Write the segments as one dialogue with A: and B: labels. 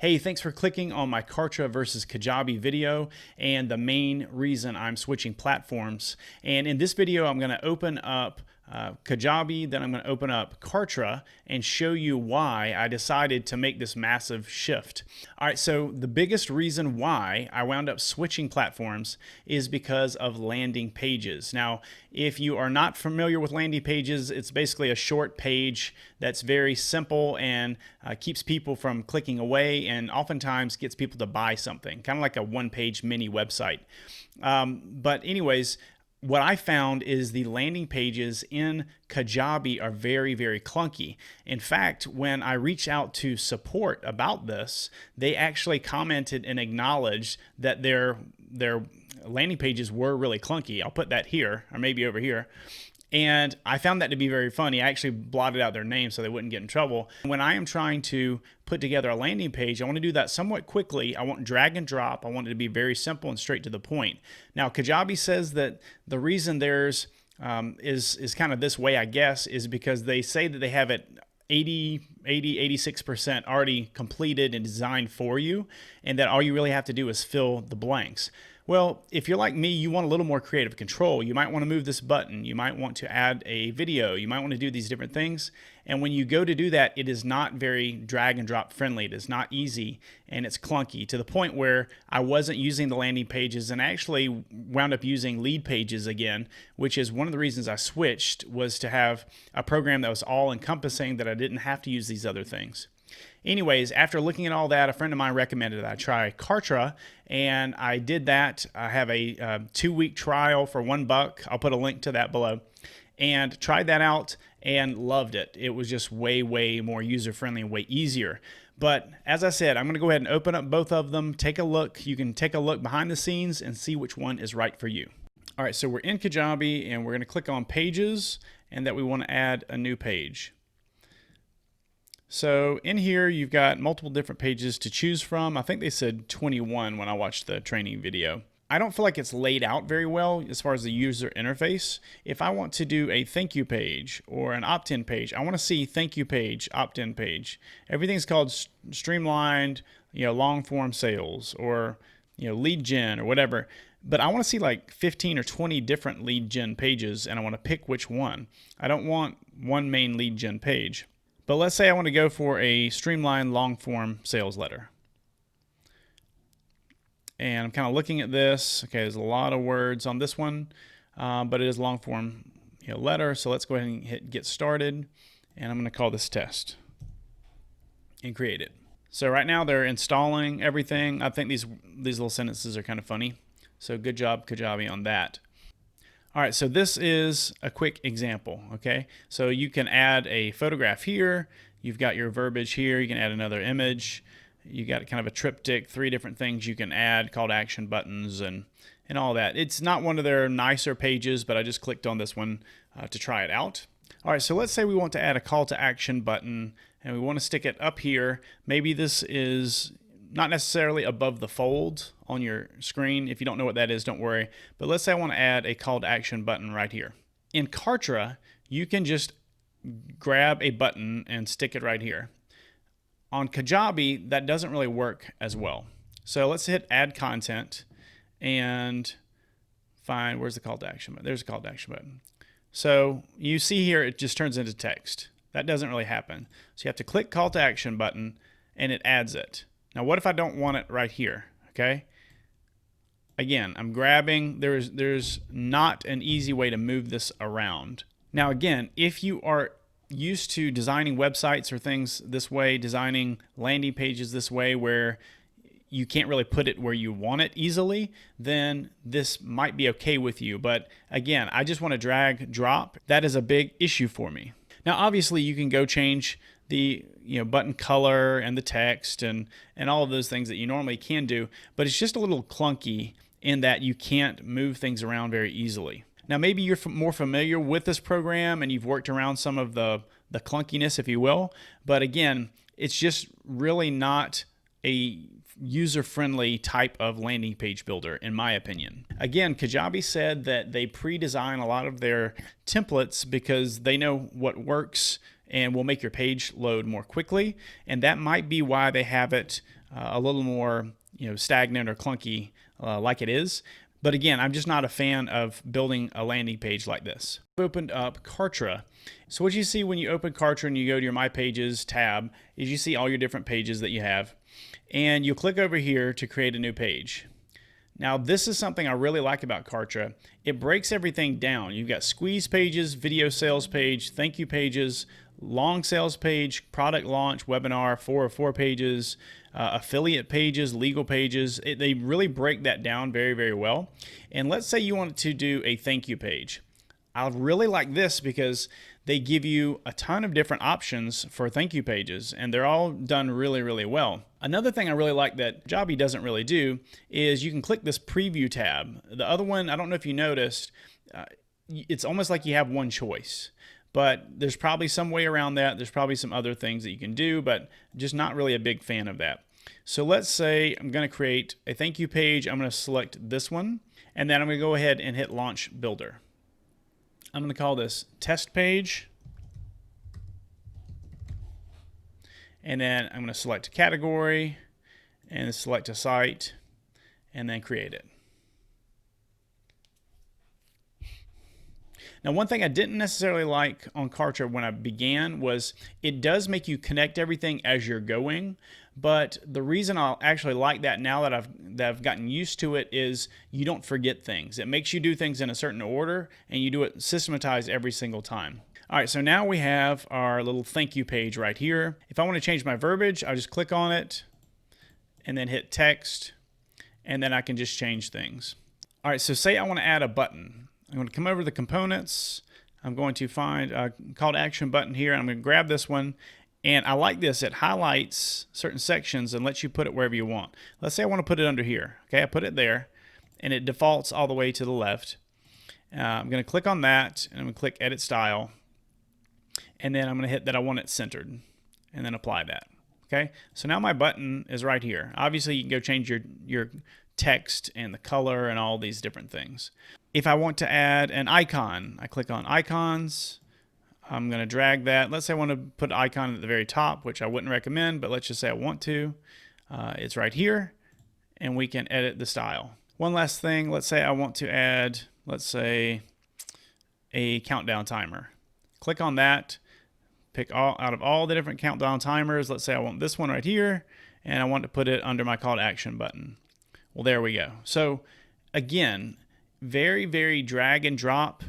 A: Hey, thanks for clicking on my Kartra versus Kajabi video and the main reason I'm switching platforms. And in this video, I'm going to open up Kajabi, then I'm going to open up Kartra and show you why I decided to make this massive shift. All right, so the biggest reason why I wound up switching platforms is because of landing pages. Now, if you are not familiar with landing pages, it's basically a short page that's very simple and keeps people from clicking away and oftentimes gets people to buy something, kind of like a one-page mini website. But anyways, what I found is the landing pages in Kajabi are very, very clunky. In fact, when I reached out to support about this, they actually commented and acknowledged that their landing pages were really clunky. I'll put that here, or maybe over here. And I found that to be very funny. I actually blotted out their name so they wouldn't get in trouble. When I am trying to put together a landing page, I want to do that somewhat quickly. I want drag and drop. I want it to be very simple and straight to the point. Now, Kajabi says that the reason theirs is kind of this way, I guess, is because they say that they have it 86% already completed and designed for you, and that all you really have to do is fill the blanks. Well, if you're like me, you want a little more creative control. You might want to move this button. You might want to add a video. You might want to do these different things. And when you go to do that, it is not very drag and drop friendly. It is not easy and it's clunky to the point where I wasn't using the landing pages and actually wound up using lead pages again, which is one of the reasons I switched, was to have a program that was all encompassing, that I didn't have to use these other things. Anyways, after looking at all that, a friend of mine recommended that I try Kartra, and I did that. I have a 2-week trial for $1. I'll put a link to that below. And tried that out and loved it. It was just way, way more user-friendly and way easier. But as I said, I'm going to go ahead and open up both of them, take a look. You can take a look behind the scenes and see which one is right for you. All right, so we're in Kajabi, and we're going to click on Pages, and that we want to add a new page. So in here, you've got multiple different pages to choose from. I think they said 21 when I watched the training video. I don't feel like it's laid out very well as far as the user interface. If I want to do a thank you page or an opt-in page, I want to see thank you page, opt-in page. Everything's called streamlined, long form sales, or lead gen or whatever. But I want to see like 15 or 20 different lead gen pages, and I want to pick which one. I don't want one main lead gen page. But let's say I want to go for a streamlined long form sales letter. And I'm kind of looking at this. Okay, there's a lot of words on this one, but it is long form letter. So let's go ahead and hit get started. And I'm going to call this test and create it. So right now they're installing everything. I think these little sentences are kind of funny. So good job, Kajabi, on that. All right, so this is a quick example, okay? So you can add a photograph here. You've got your verbiage here. You can add another image. You got kind of a triptych, 3 different things you can add, call to action buttons and all that. It's not one of their nicer pages, but I just clicked on this one to try it out. All right, so let's say we want to add a call to action button and we want to stick it up here. Maybe this is not necessarily above the fold on your screen. If you don't know what that is, don't worry. But let's say I want to add a call to action button right here. In Kartra, you can just grab a button and stick it right here. On Kajabi, that doesn't really work as well. So let's hit add content and find, where's the call to action button? There's a call to action button. So you see here, it just turns into text. That doesn't really happen. So you have to click call to action button and it adds it. Now, what if I don't want it right here, okay? Again, I'm grabbing, there's not an easy way to move this around. Now, again, if you are used to designing websites or things this way, designing landing pages this way where you can't really put it where you want it easily, then this might be okay with you. But again, I just want to drag, drop. That is a big issue for me. Now, obviously, you can go change the button color and the text and all of those things that you normally can do, but it's just a little clunky in that you can't move things around very easily. Now, maybe you're more familiar with this program and you've worked around some of the clunkiness, if you will, but again, it's just really not a user-friendly type of landing page builder, in my opinion. Again, Kajabi said that they pre-design a lot of their templates because they know what works and will make your page load more quickly, and that might be why they have it a little more, stagnant or clunky like it is. But again, I'm just not a fan of building a landing page like this. I've opened up Kartra. So what you see when you open Kartra and you go to your My Pages tab is you see all your different pages that you have. And you click over here to create a new page. Now this is something I really like about Kartra. It breaks everything down. You've got squeeze pages, video sales page, thank you pages, long sales page, product launch, webinar, 404 pages, affiliate pages, legal pages. They really break that down very, very well. And let's say you want to do a thank you page. I really like this because they give you a ton of different options for thank you pages, and they're all done really, really well. Another thing I really like that Kajabi doesn't really do is you can click this preview tab. The other one, I don't know if you noticed, it's almost like you have one choice. But there's probably some way around that. There's probably some other things that you can do, but just not really a big fan of that. So let's say I'm going to create a thank you page. I'm going to select this one, and then I'm going to go ahead and hit Launch Builder. I'm going to call this Test Page. And then I'm going to select a category and select a site and then create it. Now, one thing I didn't necessarily like on Kartra when I began was it does make you connect everything as you're going, but the reason I'll actually like that now that I've gotten used to it is you don't forget things. It makes you do things in a certain order, and you do it systematized every single time. All right, so now we have our little thank you page right here. If I want to change my verbiage, I'll just click on it and then hit text, and then I can just change things. All right, so say I want to add a button. I'm going to come over to the components. I'm going to find a call to action button here. I'm going to grab this one. And I like this. It highlights certain sections and lets you put it wherever you want. Let's say I want to put it under here. Okay, I put it there. And it defaults all the way to the left. I'm going to click on that. And I'm going to click Edit Style. And then I'm going to hit that I want it centered. And then apply that. Okay, so now my button is right here. Obviously, you can go change your text and the color and all these different things. If I want to add an icon, I click on icons. I'm going to drag that. Let's say I want to put an icon at the very top, which I wouldn't recommend, but let's just say I want to. It's right here, and we can edit the style. One last thing, let's say I want to add, let's say, a countdown timer. Click on that, pick out of all the different countdown timers. Let's say I want this one right here, and I want to put it under my call to action button. Well, there we go. So again, very, very drag and drop,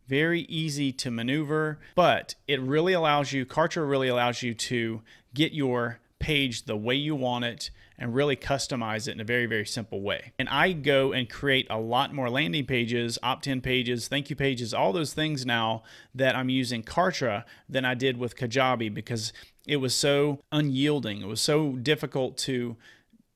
A: very easy to maneuver, but it really allows you, Kartra really allows you to get your page the way you want it and really customize it in a very, very simple way. And I go and create a lot more landing pages, opt-in pages, thank you pages, all those things now that I'm using Kartra than I did with Kajabi because it was so unyielding. It was so difficult to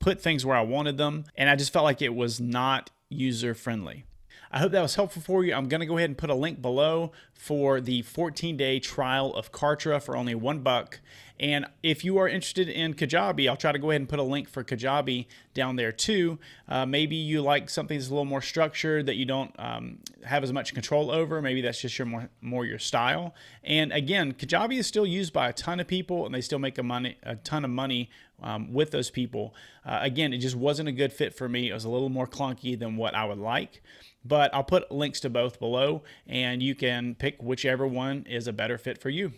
A: put things where I wanted them, and I just felt like it was not user-friendly. I hope that was helpful for you. I'm going to go ahead and put a link below for the 14-day trial of Kartra for only $1. And if you are interested in Kajabi, I'll try to go ahead and put a link for Kajabi down there too. Maybe you like something that's a little more structured that you don't have as much control over. Maybe that's just more your style. And again, Kajabi is still used by a ton of people, and they still make a ton of money with those people. Again, it just wasn't a good fit for me. It was a little more clunky than what I would like. But I'll put links to both below, and you can pick whichever one is a better fit for you.